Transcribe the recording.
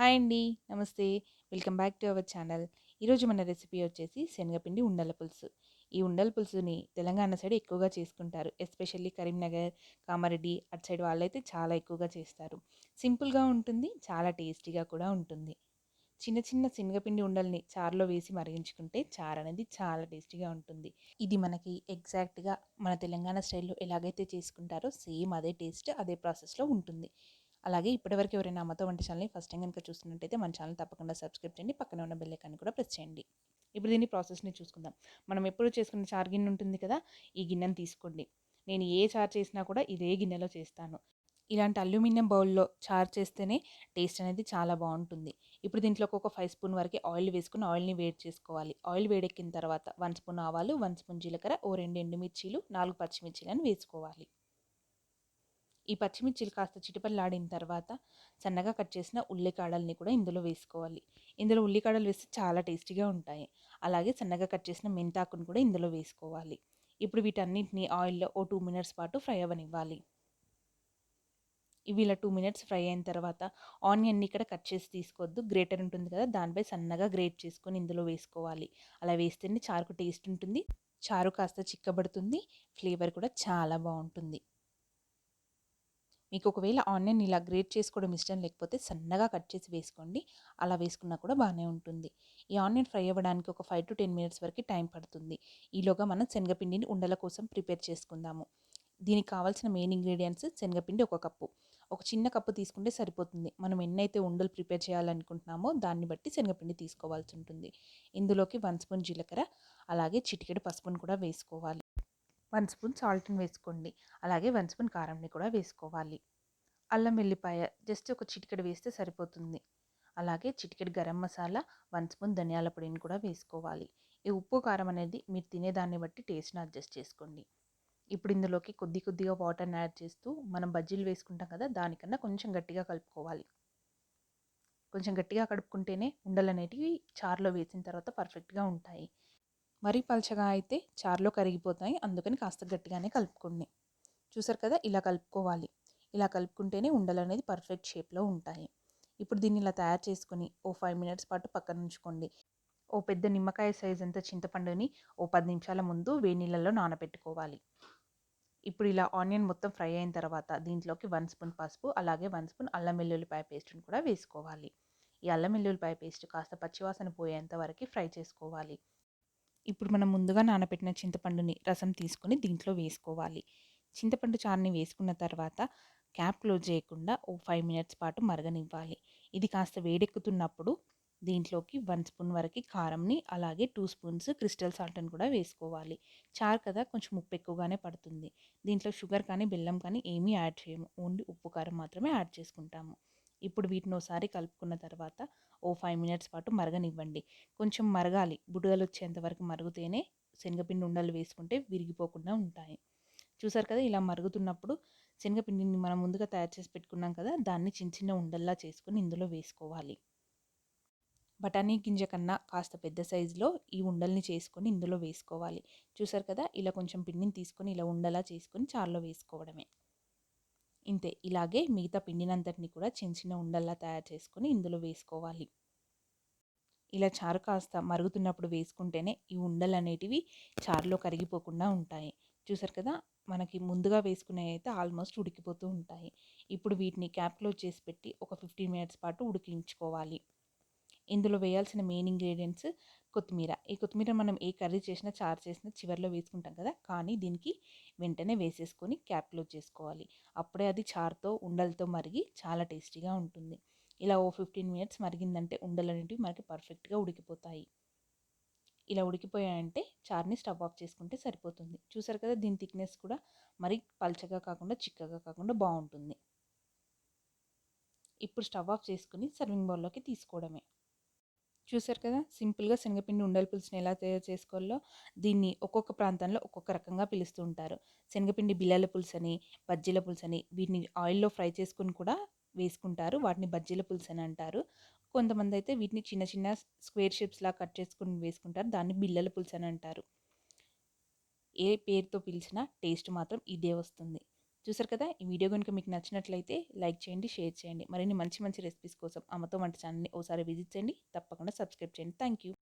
Hi అండి. నమస్తే. Welcome back to our channel. ఈరోజు మన రెసిపీ వచ్చేసి శనగపిండి ఉండల పులుసు. ఈ ఉండల పులుసుని తెలంగాణ సైడ్ ఎక్కువగా చేసుకుంటారు. ఎస్పెషల్లీ కరీంనగర్, కామారెడ్డి అటు సైడ్ వాళ్ళైతే చాలా ఎక్కువగా చేస్తారు. సింపుల్‌గా ఉంటుంది. చాలా టేస్టీగా కూడా ఉంటుంది. చిన్న చిన్న శనగపిండి ఉండల్ని చారులో వేసి మరిగించుకుంటే చారు అనేది చాలా టేస్టీగా ఉంటుంది. ఇది మనకి ఎగ్జాక్ట్‌గా మన తెలంగాణ స్టైల్‌లో ఎలాగైతే చేసుకుంటారో సేమ్ అదే టేస్ట్, అదే ప్రాసెస్‌లో ఉంటుంది. అలాగే ఇప్పటివరకు ఎవరైనా అమ్మతో వంట ఛానల్‌ని ఫస్ట్ టైం గనుక చూస్తున్నట్టయితే మన ఛానల్ తప్పకుండా సబ్స్క్రైబ్ చేయండి. పక్కనే ఉన్న బెల్ ఐకాన్‌ని కూడా ప్రెస్ చేయండి. ఇప్పుడు దీని ప్రాసెస్‌ని చూసుకుందాం. మనం ఎప్పుడు చేసుకునే చారు గిన్నె ఉంటుంది కదా! ఈ గిన్నెని తీసుకోండి. నేను ఏ చారు చేసినా కూడా ఇదే గిన్నెలో చేస్తాను. ఇలాంటి అల్యూమినియం బౌల్‌లో చారు చేస్తేనే టేస్ట్ అనేది చాలా బావుంటుంది. ఇప్పుడు దీంట్లోకి ఒక 5 స్పూన్ వరకి ఆయిల్ వేసుకొని ఆయిల్‌ని వేడి చేసుకోవాలి. ఆయిల్ వేడెక్కిన తర్వాత 1 స్పూన్ ఆవాలు, 1 స్పూన్ జీలకర్ర, ఓ 2 ఎండుమిర్చీలు, 4 పచ్చిమిర్చీలను వేసుకోవాలి. ఈ పచ్చిమిర్చీలు కాస్త చిటపటలాడిన తర్వాత సన్నగా కట్ చేసిన ఉల్లికాడల్ని కూడా ఇందులో వేసుకోవాలి. ఇందులో ఉల్లికాడలు వేస్తే చాలా టేస్టీగా ఉంటాయి. అలాగే సన్నగా కట్ చేసిన మెంతాకును కూడా ఇందులో వేసుకోవాలి. ఇప్పుడు వీటన్నిటిని ఆయిల్‌లో ఓ 2 మినిట్స్ పాటు ఫ్రై అవ్వనివ్వాలి. ఇవి ఇలా 2 మినిట్స్ ఫ్రై అయిన తర్వాత ఆనియన్‌ని ఇక్కడ కట్ చేసి తీసుకోవద్దు. గ్రేటర్ ఉంటుంది కదా! దానిపై సన్నగా గ్రేట్ చేసుకొని ఇందులో వేసుకోవాలి. అలా వేస్తేనే చారుకు టేస్ట్ ఉంటుంది. చారు కాస్త చిక్కబడుతుంది. ఫ్లేవర్ కూడా చాలా బావుంటుంది. మీకు ఒకవేళ ఆనియన్ ఇలా గ్రేట్ చేసుకోవడం ఇష్టం లేకపోతే సన్నగా కట్ చేసి వేసుకోండి. అలా వేసుకున్నా కూడా బాగానే ఉంటుంది. ఈ ఆనియన్ ఫ్రై అవ్వడానికి ఒక 5-10 మినిట్స్ వరకు టైం పడుతుంది. ఈలోగా మనం శనగపిండిని ఉండల కోసం ప్రిపేర్ చేసుకుందాము. దీనికి కావాల్సిన మెయిన్ ఇంగ్రీడియంట్స్ శనగపిండి 1 కప్పు. ఒక చిన్న కప్పు తీసుకుంటే సరిపోతుంది. మనం ఎన్నైతే ఉండలు ప్రిపేర్ చేయాలనుకుంటున్నామో దాన్ని బట్టి శనగపిండి తీసుకోవాల్సి ఉంటుంది. ఇందులోకి 1 స్పూన్ జీలకర్ర, అలాగే చిటికెడు పసుపును కూడా వేసుకోవాలి. 1 స్పూన్ సాల్ట్‌ని వేసుకోండి. అలాగే 1 స్పూన్ కారంని కూడా వేసుకోవాలి. అల్లం వెల్లిపాయ జస్ట్ ఒక చిటికెడు వేస్తే సరిపోతుంది. అలాగే చిటికెడు గరం మసాలా, 1 స్పూన్ ధనియాల పొడిని కూడా వేసుకోవాలి. ఈ ఉప్పు, కారం అనేది మీరు తినేదాన్ని బట్టి టేస్ట్‌ని అడ్జస్ట్ చేసుకోండి. ఇప్పుడు ఇందులోకి కొద్దిగా వాటర్‌ని యాడ్ చేస్తూ మనం బజ్జీలు వేసుకుంటాం కదా! దానికన్నా కొంచెం గట్టిగా కలుపుకోవాలి. కొంచెం గట్టిగా కలుపుకుంటేనే ఉండలనేటివి చారులో వేసిన తర్వాత పర్ఫెక్ట్‌గా ఉంటాయి. మరీ పల్చగా అయితే చారులో కరిగిపోతాయి. అందుకని కాస్త గట్టిగానే కలుపుకోండి. చూసారు కదా! ఇలా కలుపుకోవాలి. ఇలా కలుపుకుంటేనే ఉండలనేది పర్ఫెక్ట్ షేప్‌లో ఉంటాయి. ఇప్పుడు దీన్ని ఇలా తయారు చేసుకొని ఓ 5 మినిట్స్ పాటు పక్కన ఉంచుకోండి. ఓ పెద్ద నిమ్మకాయ సైజ్ అంత చింతపండుని ఓ 10 నిమిషాల ముందు వేడి నీళ్ళలో నానబెట్టుకోవాలి. ఇప్పుడు ఇలా ఆనియన్ మొత్తం ఫ్రై అయిన తర్వాత దీంట్లోకి 1 స్పూన్ పసుపు, అలాగే 1 స్పూన్ అల్లం వెల్లుల్లిపాయ పేస్ట్‌ని కూడా వేసుకోవాలి. ఈ అల్లం వెల్లుల్లిపాయ పేస్ట్ కాస్త పచ్చివాసన పోయేంత వరకు ఫ్రై చేసుకోవాలి. ఇప్పుడు మనం ముందుగా నానబెట్టిన చింతపండుని రసం తీసుకొని దీంట్లో వేసుకోవాలి. చింతపండు చారుని వేసుకున్న తర్వాత క్యాప్ క్లోజ్ చేయకుండా ఓ 5 మినిట్స్ పాటు మరగనివ్వాలి. ఇది కాస్త వేడెక్కుతున్నప్పుడు దీంట్లోకి 1 స్పూన్ వరకు కారంని, అలాగే 2 స్పూన్స్ క్రిస్టల్ సాల్ట్‌ని కూడా వేసుకోవాలి. చారు కదా కొంచెం ఉప్పు ఎక్కువగానే పడుతుంది. దీంట్లో షుగర్ కానీ, బెల్లం కానీ ఏమీ యాడ్ చేయము. ఓన్లీ ఉప్పు, కారం మాత్రమే యాడ్ చేసుకుంటాము. ఇప్పుడు వీటిని ఓసారి కలుపుకున్న తర్వాత ఓ 5 మినిట్స్ పాటు మరగనివ్వండి. కొంచెం మరగాలి. బుడగలొచ్చేంత వరకు మరుగుతేనే శనగపిండి ఉండలు వేసుకుంటే విరిగిపోకుండా ఉంటాయి. చూసారు కదా! ఇలా మరుగుతున్నప్పుడు శనగపిండిని మనం ముందుగా తయారు చేసి పెట్టుకున్నాం కదా! దాన్ని చిన్న చిన్న ఉండల్లా చేసుకొని ఇందులో వేసుకోవాలి. బఠానీ గింజ కన్నా కాస్త పెద్ద సైజులో ఈ ఉండల్ని చేసుకొని ఇందులో వేసుకోవాలి. చూసారు కదా! ఇలా కొంచెం పిండిని తీసుకొని ఇలా ఉండలా చేసుకొని చారులో వేసుకోవడమే. ఇంతే. ఇలాగే మిగతా పిండినంతటిని కూడా చిన్న చిన్న ఉండల్లా తయారు చేసుకొని ఇందులో వేసుకోవాలి. ఇలా చారు కాస్త మరుగుతున్నప్పుడు వేసుకుంటేనే ఈ ఉండలనేటివి చారులో కరిగిపోకుండా ఉంటాయి. చూసారు కదా! మనకి ముందుగా వేసుకున్నవి అయితే ఆల్మోస్ట్ ఉడికిపోతూ ఉంటాయి. ఇప్పుడు వీటిని క్యాప్ క్లోజ్ చేసి పెట్టి ఒక 15 మినిట్స్ పాటు ఉడికించుకోవాలి. ఇందులో వేయాల్సిన మెయిన్ ఇంగ్రీడియంట్స్ కొత్తిమీర. ఈ కొత్తిమీర మనం ఏ కర్రీ చేసినా, చారు చేసినా చివరిలో వేసుకుంటాం కదా! కానీ దీనికి వెంటనే వేసేసుకొని క్యాప్ క్లోజ్ చేసుకోవాలి. అప్పుడే అది చారుతో, ఉండలతో మరిగి చాలా టేస్టీగా ఉంటుంది. ఇలా ఓ 15 మినిట్స్ మరిగిందంటే ఉండలనేటివి మనకి పర్ఫెక్ట్‌గా ఉడికిపోతాయి. ఇలా ఉడికిపోయాయంటే చారుని స్టవ్ ఆఫ్ చేసుకుంటే సరిపోతుంది. చూసారు కదా! దీని థిక్‌నెస్ కూడా మరీ పల్చగా కాకుండా, చిక్కగా కాకుండా బావుంటుంది. ఇప్పుడు స్టవ్ ఆఫ్ చేసుకొని సర్వింగ్ బౌల్‌లోకి తీసుకోవడమే. చూసారు కదా! సింపుల్‌గా శనగపిండి ఉండల పులుసుని ఎలా తయారు చేసుకోవాలో, దీన్ని ఒక్కొక్క ప్రాంతంలో ఒక్కొక్క రకంగా పిలుస్తూ ఉంటారు. శనగపిండి బిళ్ళల పులుసని, బజ్జీల పులుసని, వీటిని ఆయిల్‌లో ఫ్రై చేసుకొని కూడా వేసుకుంటారు. వాటిని బజ్జీల పులుసని అంటారు. కొంతమందైతే వీటిని చిన్న చిన్న స్క్వేర్ షేప్స్‌లా కట్ చేసుకొని వేసుకుంటారు. దాన్ని బిళ్ళల పులుసని అంటారు. ఏ పేరుతో పిలిచినా టేస్ట్ మాత్రం ఇదే వస్తుంది. చూసారు కదా! ఈ వీడియో గనుక మీకు నచ్చినట్లయితే లైక్ చేయండి, షేర్ చేయండి. మరిన్ని మంచి మంచి రెసిపీస్ కోసం అమ్మతో వంట ఛానల్‌ని ఓసారి విజిట్ చేయండి. తప్పకుండా సబ్స్క్రైబ్ చేయండి. Thank you.